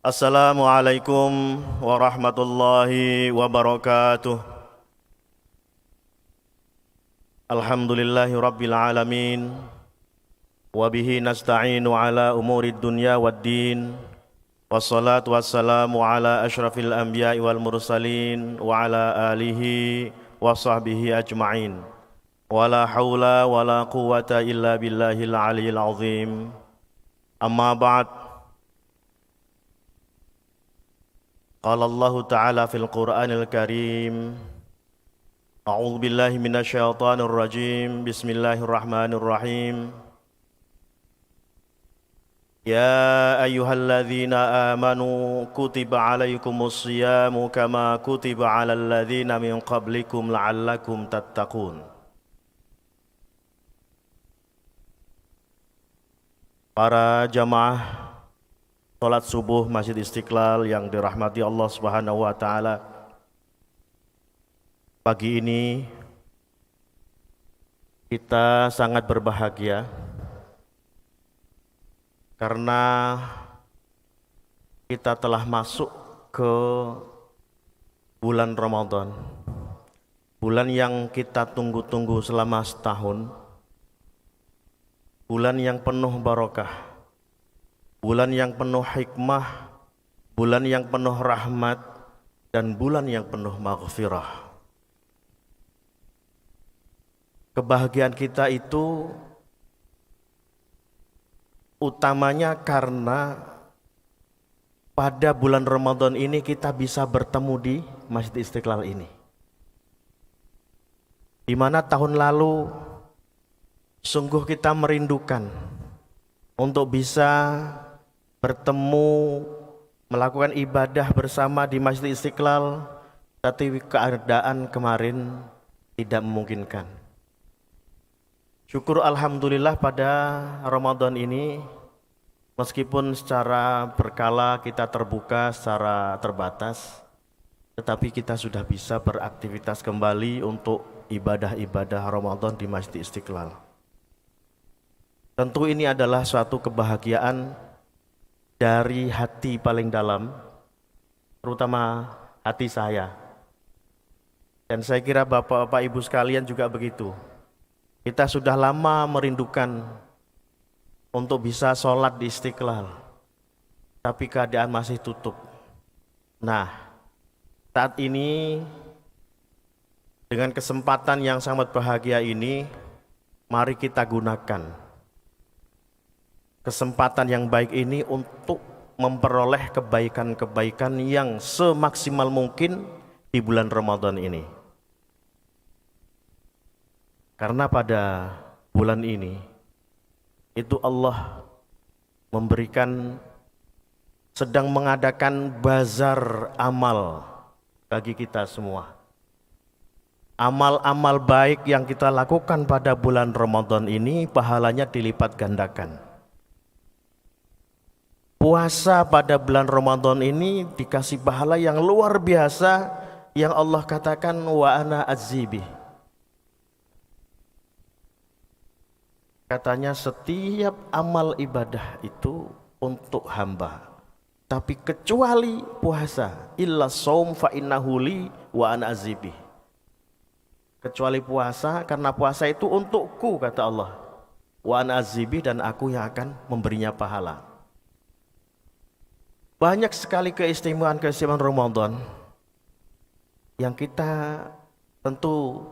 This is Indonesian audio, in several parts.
Assalamualaikum warahmatullahi wabarakatuh. Alhamdulillahi rabbil alamin. Wabihi nasta'inu ala umurid dunya waddin. Wassalatu wassalamu ala ashrafil anbiya'i wal mursalin. Wa ala alihi wa sahbihi ajma'in. Wala hawla wala quwwata illa billahil aliyil azim. Amma ba'd. Qala Allah Ta'ala fil Qur'anil Karim. A'udzu billahi minasyaitonir rajim. Bismillahirrahmanirrahim. Ya ayyuhalladzina amanu kutiba 'alaikumus shiyamu kama kutiba 'alal ladzina min qablikum la'allakum tattaqun. Para jamaah salat subuh Masjid Istiqlal yang dirahmati Allah Subhanahu wa taala. Pagi ini kita sangat berbahagia karena kita telah masuk ke bulan Ramadan. Bulan yang kita tunggu-tunggu selama setahun. Bulan yang penuh barokah. Bulan yang penuh hikmah, bulan yang penuh rahmat, dan bulan yang penuh maghfirah. Kebahagiaan kita itu utamanya karena pada bulan Ramadan ini kita bisa bertemu di Masjid Istiqlal ini. Di mana tahun lalu sungguh kita merindukan untuk bisa bertemu, melakukan ibadah bersama di Masjid Istiqlal, tapi keadaan kemarin tidak memungkinkan. Syukur alhamdulillah pada Ramadan ini, meskipun secara berkala kita terbuka secara terbatas, tetapi kita sudah bisa beraktivitas kembali untuk ibadah-ibadah Ramadan di Masjid Istiqlal. Tentu ini adalah suatu kebahagiaan dari hati paling dalam, terutama hati saya. Dan saya kira Bapak-Bapak Ibu sekalian juga begitu. Kita sudah lama merindukan untuk bisa sholat di Istiqlal, tapi keadaan masih tutup. Nah, saat ini dengan kesempatan yang sangat bahagia ini, mari kita gunakan kesempatan yang baik ini untuk memperoleh kebaikan-kebaikan yang semaksimal mungkin di bulan Ramadan ini. Karena pada bulan ini itu Allah sedang mengadakan bazar amal bagi kita semua. Amal-amal baik yang kita lakukan pada bulan Ramadan ini pahalanya dilipat gandakan. Puasa pada bulan Ramadan ini dikasih pahala yang luar biasa yang Allah katakan wa ana azibi. Katanya setiap amal ibadah itu untuk hamba, tapi kecuali puasa, illa shaum fa innahu li wa ana azibi. Kecuali puasa, karena puasa itu untukku kata Allah. Wa ana azibi, dan aku yang akan memberinya pahala. Banyak sekali keistimewaan-keistimewaan Ramadan yang kita tentu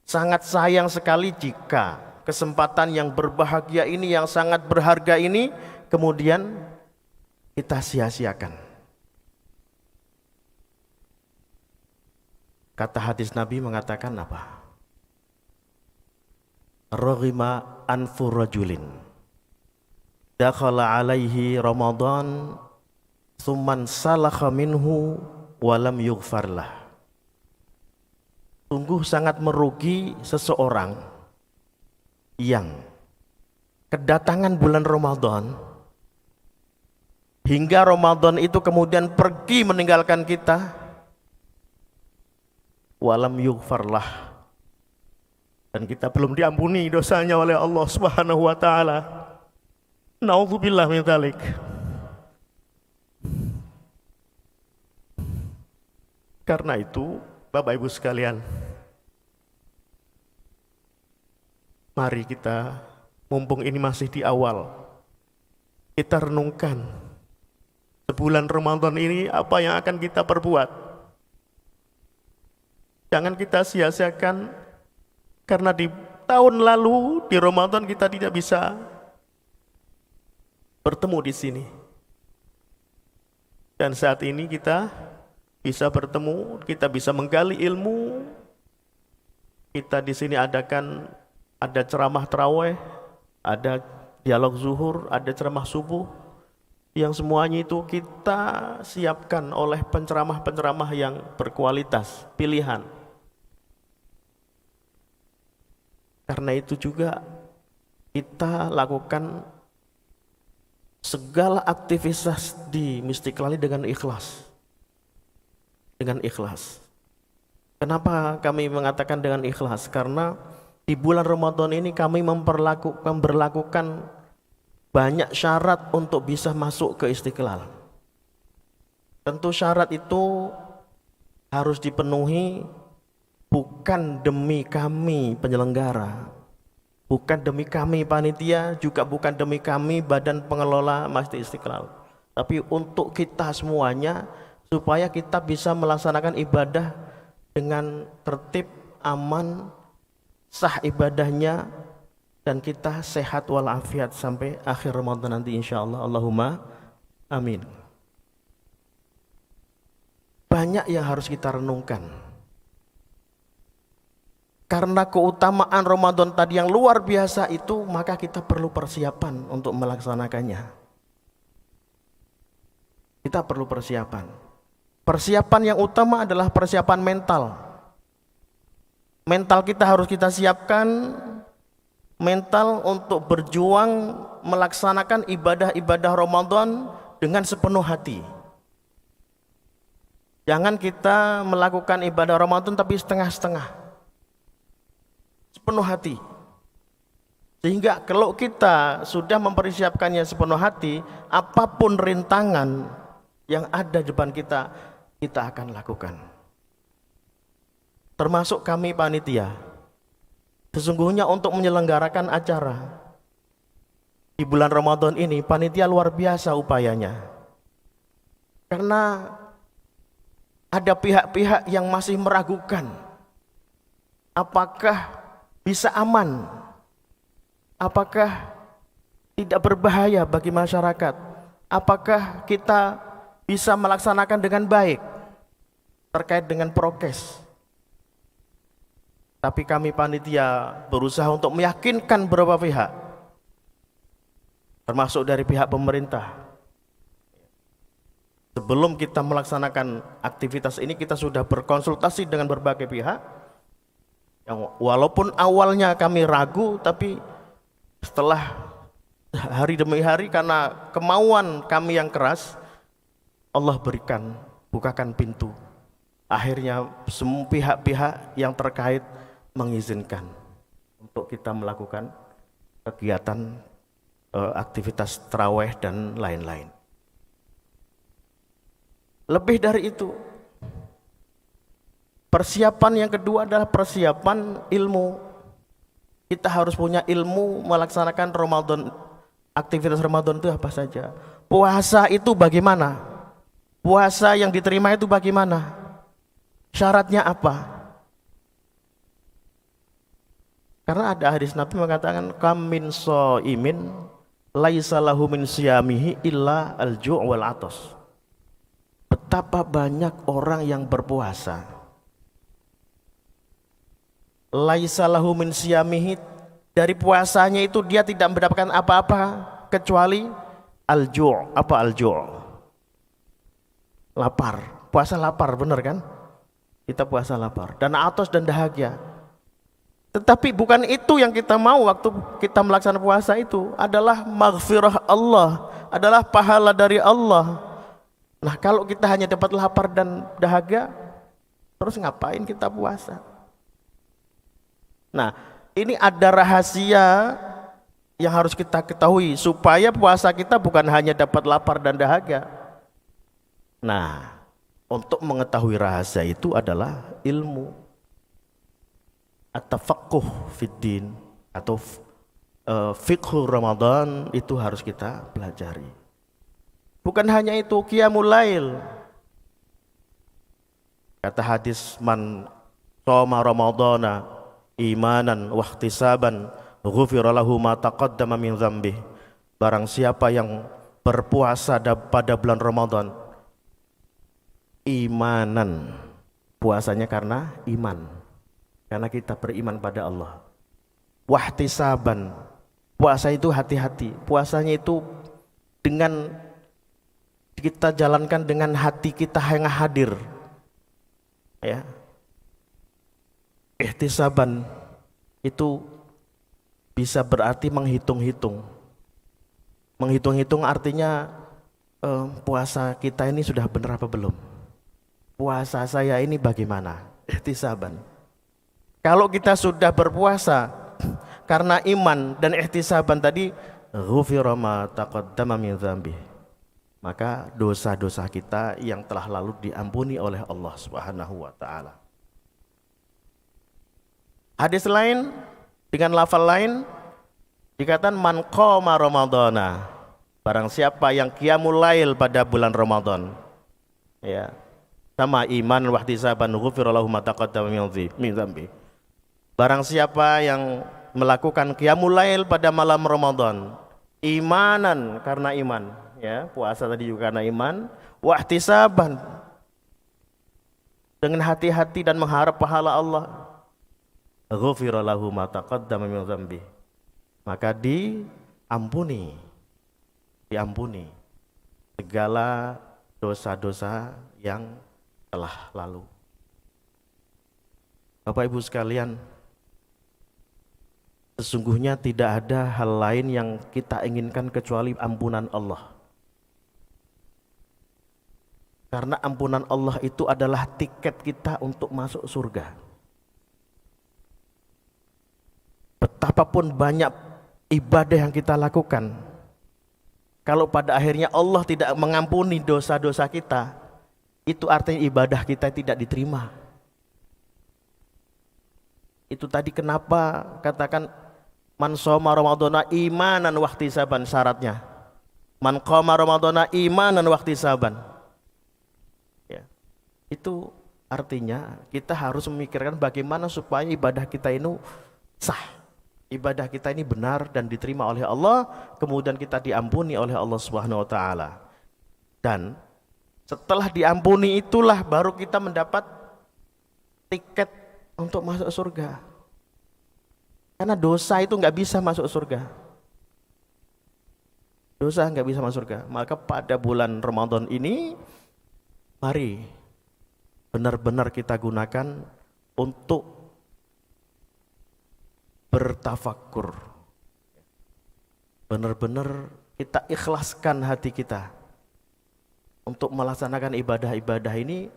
sangat sayang sekali jika kesempatan yang berbahagia ini, yang sangat berharga ini, kemudian kita sia-siakan. Kata hadis Nabi mengatakan apa? Raghima anfu rajulin dakhala alaihi Ramadan summan salakha minhu walam yughfarlah. Sungguh sangat merugi seseorang yang kedatangan bulan Ramadan hingga Ramadan itu kemudian pergi meninggalkan kita, walam yughfarlah, dan kita belum diampuni dosanya oleh Allah Subhanahu wa taala. Naudzubillah min dzalik. Karena itu, Bapak Ibu sekalian, mari kita, mumpung ini masih di awal, kita renungkan sebulan Ramadan ini apa yang akan kita perbuat. Jangan kita sia-siakan, karena di tahun lalu di Ramadan kita tidak bisa bertemu di sini. Dan saat ini kita bisa bertemu, kita bisa menggali ilmu. Kita di sini ada ceramah tarawih, ada dialog zuhur, ada ceramah subuh, yang semuanya itu kita siapkan oleh penceramah-penceramah yang berkualitas, pilihan. Karena itu juga kita lakukan segala aktivitas di Istiqlal dengan ikhlas. Dengan ikhlas. Kenapa kami mengatakan dengan ikhlas? Karena di bulan Ramadan ini kami memperlakukan banyak syarat untuk bisa masuk ke Istiqlal. Tentu syarat itu harus dipenuhi, bukan demi kami penyelenggara, bukan demi kami panitia, juga bukan demi kami badan pengelola Masjid Istiqlal, tapi untuk kita semuanya, supaya kita bisa melaksanakan ibadah dengan tertib, aman, sah ibadahnya, dan kita sehat walafiat sampai akhir Ramadan nanti insyaallah. Allahumma amin. Banyak yang harus kita renungkan. Karena keutamaan Ramadan tadi yang luar biasa itu, maka kita perlu persiapan untuk melaksanakannya. Kita perlu persiapan. Persiapan yang utama adalah persiapan mental. Mental kita harus kita siapkan, mental untuk berjuang melaksanakan ibadah-ibadah Ramadan dengan sepenuh hati. Jangan kita melakukan ibadah Ramadan tapi setengah-setengah. Sepenuh hati. Sehingga kalau kita sudah mempersiapkannya sepenuh hati, apapun rintangan yang ada di depan kita, kita akan lakukan. Termasuk kami panitia. Sesungguhnya untuk menyelenggarakan acara di bulan Ramadan ini, panitia luar biasa upayanya. Karena ada pihak-pihak yang masih meragukan apakah bisa aman, apakah tidak berbahaya bagi masyarakat, apakah kita bisa melaksanakan dengan baik terkait dengan prokes. Tapi kami panitia berusaha untuk meyakinkan beberapa pihak, termasuk dari pihak pemerintah. Sebelum kita melaksanakan aktivitas ini, kita sudah berkonsultasi dengan berbagai pihak. Walaupun awalnya kami ragu, tapi setelah hari demi hari karena kemauan kami yang keras, Allah bukakan pintu. Akhirnya semua pihak-pihak yang terkait mengizinkan untuk kita melakukan kegiatan aktivitas tarawih dan lain-lain. Lebih dari itu, persiapan yang kedua adalah persiapan ilmu. Kita harus punya ilmu melaksanakan Ramadan. Aktivitas Ramadan itu apa saja? Puasa itu bagaimana? Puasa yang diterima itu bagaimana? Syaratnya apa? Karena ada hadis Nabi mengatakan, kam min shaimin laisa lahu min siyamihi illa al-ju' wal 'atas. Betapa banyak orang yang berpuasa, laisa lahu min siyamihi, dari puasanya itu dia tidak mendapatkan apa-apa kecuali al-ju'. Apa al-ju'? Lapar. Puasa lapar, benar kan? Kita puasa lapar. Dan atos dan dahaga. Tetapi bukan itu yang kita mau waktu kita melaksanakan puasa itu. Adalah maghfirah Allah, adalah pahala dari Allah. Nah, kalau kita hanya dapat lapar dan dahaga, terus ngapain kita puasa? Nah, ini ada rahasia yang harus kita ketahui supaya puasa kita bukan hanya dapat lapar dan dahaga. Nah, untuk mengetahui rahasia itu adalah ilmu at-tafaqquh fid din atau fiqhu Ramadan itu harus kita pelajari. Bukan hanya itu, qiyamul lail. Kata hadis, man shoma ramadhana imanan wa ihtisaban ghufira lahu ma taqaddama min dzambih. Barang siapa yang berpuasa pada bulan Ramadan imanan, puasanya karena iman, karena kita beriman pada Allah. Wahtisaban, puasa itu hati-hati, puasanya itu dengan kita jalankan dengan hati kita yang hadir, ya. Ihtisaban itu bisa berarti menghitung-hitung. Menghitung-hitung artinya puasa kita ini sudah benar apa belum? Puasa saya ini bagaimana? Ihtisaban. Kalau kita sudah berpuasa karena iman dan ihtisaban tadi, ghufira ma taqaddama min dzambih, maka dosa-dosa kita yang telah lalu diampuni oleh Allah Subhanahu wa taala. Hadis lain dengan lafal lain dikatakan man qama ramadhana, barang siapa yang qiyamul lail pada bulan Ramadan, ya, sama iman wa ihtisaban ghufira lahu ma taqaddama min dzambi. Barang siapa yang melakukan qiyamul lail pada malam Ramadan, imanan karena iman, ya, puasa tadi juga karena iman, wa ihtisaban dengan hati-hati dan mengharap pahala Allah, ghufira lahu ma taqaddama min dzambi, maka diampuni segala dosa-dosa yang telah lalu. Bapak Ibu sekalian, sesungguhnya tidak ada hal lain yang kita inginkan kecuali ampunan Allah. Karena ampunan Allah itu adalah tiket kita untuk masuk surga. Betapapun banyak ibadah yang kita lakukan, kalau pada akhirnya Allah tidak mengampuni dosa-dosa kita, itu artinya ibadah kita tidak diterima. Itu tadi kenapa katakan man shoma ramadhana imanan wa ihtisaban, syaratnya man qama ramadhana imanan wa ihtisaban, ya. Itu artinya kita harus memikirkan bagaimana supaya ibadah kita ini sah, ibadah kita ini benar dan diterima oleh Allah, kemudian kita diampuni oleh Allah Subhanahu wa taala. Dan setelah diampuni itulah baru kita mendapat tiket untuk masuk surga. Karena dosa itu nggak bisa masuk surga. Dosa nggak bisa masuk surga. Maka pada bulan Ramadan ini, mari benar-benar kita gunakan untuk bertafakkur. Benar-benar kita ikhlaskan hati kita untuk melaksanakan ibadah-ibadah ini,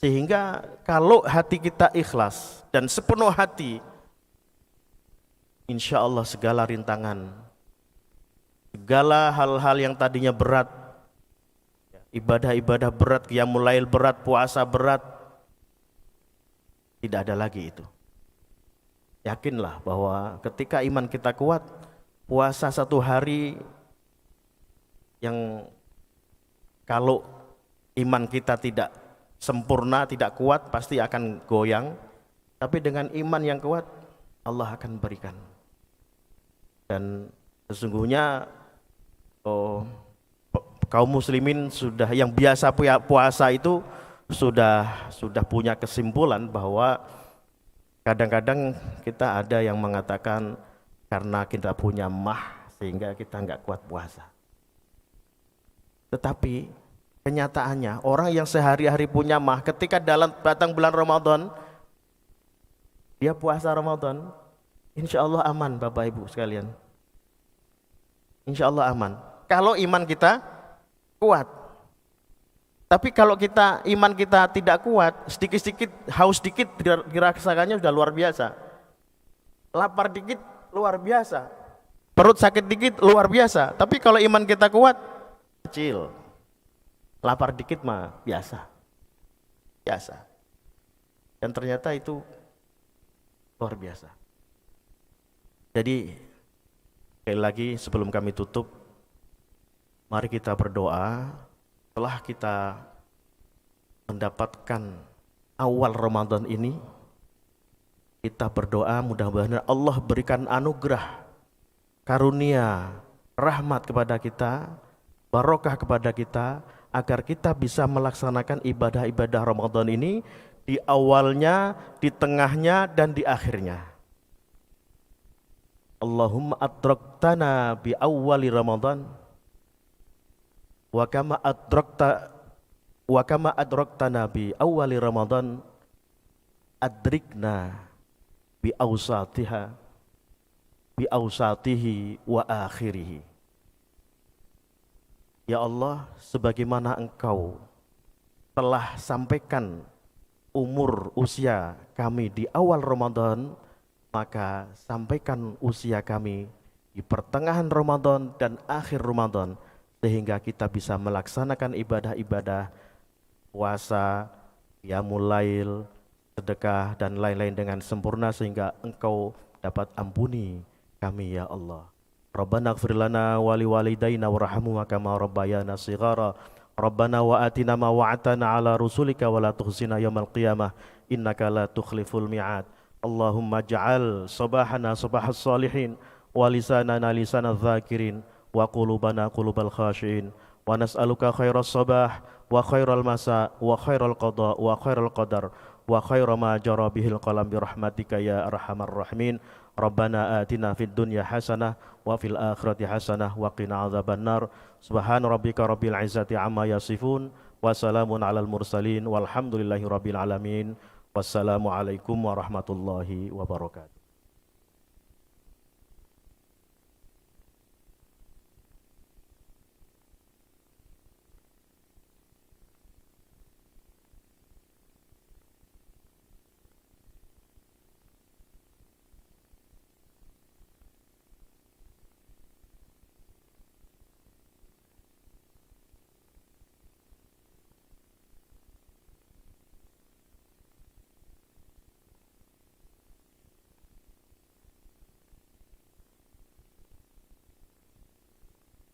sehingga kalau hati kita ikhlas dan sepenuh hati, insya Allah segala rintangan, segala hal-hal yang tadinya berat, ibadah-ibadah berat, qiyamul lail berat, puasa berat, tidak ada lagi itu. Yakinlah bahwa ketika iman kita kuat, puasa satu hari yang kalau iman kita tidak sempurna, tidak kuat, pasti akan goyang. Tapi dengan iman yang kuat, Allah akan berikan. Dan sesungguhnya kaum muslimin sudah yang biasa puasa itu sudah punya kesimpulan bahwa kadang-kadang kita ada yang mengatakan karena kita punya mah sehingga kita nggak kuat puasa. Tetapi kenyataannya orang yang sehari-hari punya mah, ketika datang bulan Ramadan, dia puasa Ramadan, insya Allah aman Bapak Ibu sekalian. Insya Allah aman. Kalau iman kita kuat. Tapi kalau iman kita tidak kuat, sedikit-sedikit, haus dikit dirasakannya sudah luar biasa. Lapar dikit luar biasa. Perut sakit dikit luar biasa. Tapi kalau iman kita kuat, kecil. Lapar dikit mah biasa. biasa. Dan ternyata itu luar biasa. Jadi sekali lagi sebelum kami tutup, mari kita berdoa. Setelah kita mendapatkan awal Ramadan ini, kita berdoa mudah-mudahan Allah berikan anugerah, karunia, rahmat kepada kita, barokah kepada kita, agar kita bisa melaksanakan ibadah-ibadah Ramadan ini di awalnya, di tengahnya, dan di akhirnya. Allahumma adraktana bi awwali Ramadan wa kama adraktana bi awwali Ramadan adrikna bi awsatihi wa akhirihi. Ya Allah, sebagaimana Engkau telah sampaikan umur usia kami di awal Ramadan, maka sampaikan usia kami di pertengahan Ramadan dan akhir Ramadan, sehingga kita bisa melaksanakan ibadah-ibadah puasa, qiyamul lail, sedekah dan lain-lain dengan sempurna, sehingga Engkau dapat ampuni kami ya Allah. Rabbana ighfir lana wa liwalidayna warhamhuma kama rabbayana shighara. Rabbana wa atina ma wa'atana ala rusulika wa la tukhzina yaumal qiyamah innaka la tukhliful mi'ad. Allahumma ja'al sabahana sabahas salihin wa lisanana lisanadz zakirin wa qulubana qulubal khashiin wa nas'aluka khairas sabah wa khairal masa wa khairal qada wa khairal qadar wa khairu ma jara bihil qalam bi rahmatika ya arhamar rahimin. Rabbana atina fid dunya hasanah wa fil akhirati hasanah wa qina adzabannar. Subhana rabbika rabbil izzati amma yasifun wa salamun alal mursalin walhamdulillahi rabbil alamin. Wassalamu alaikum warahmatullahi wabarakatuh.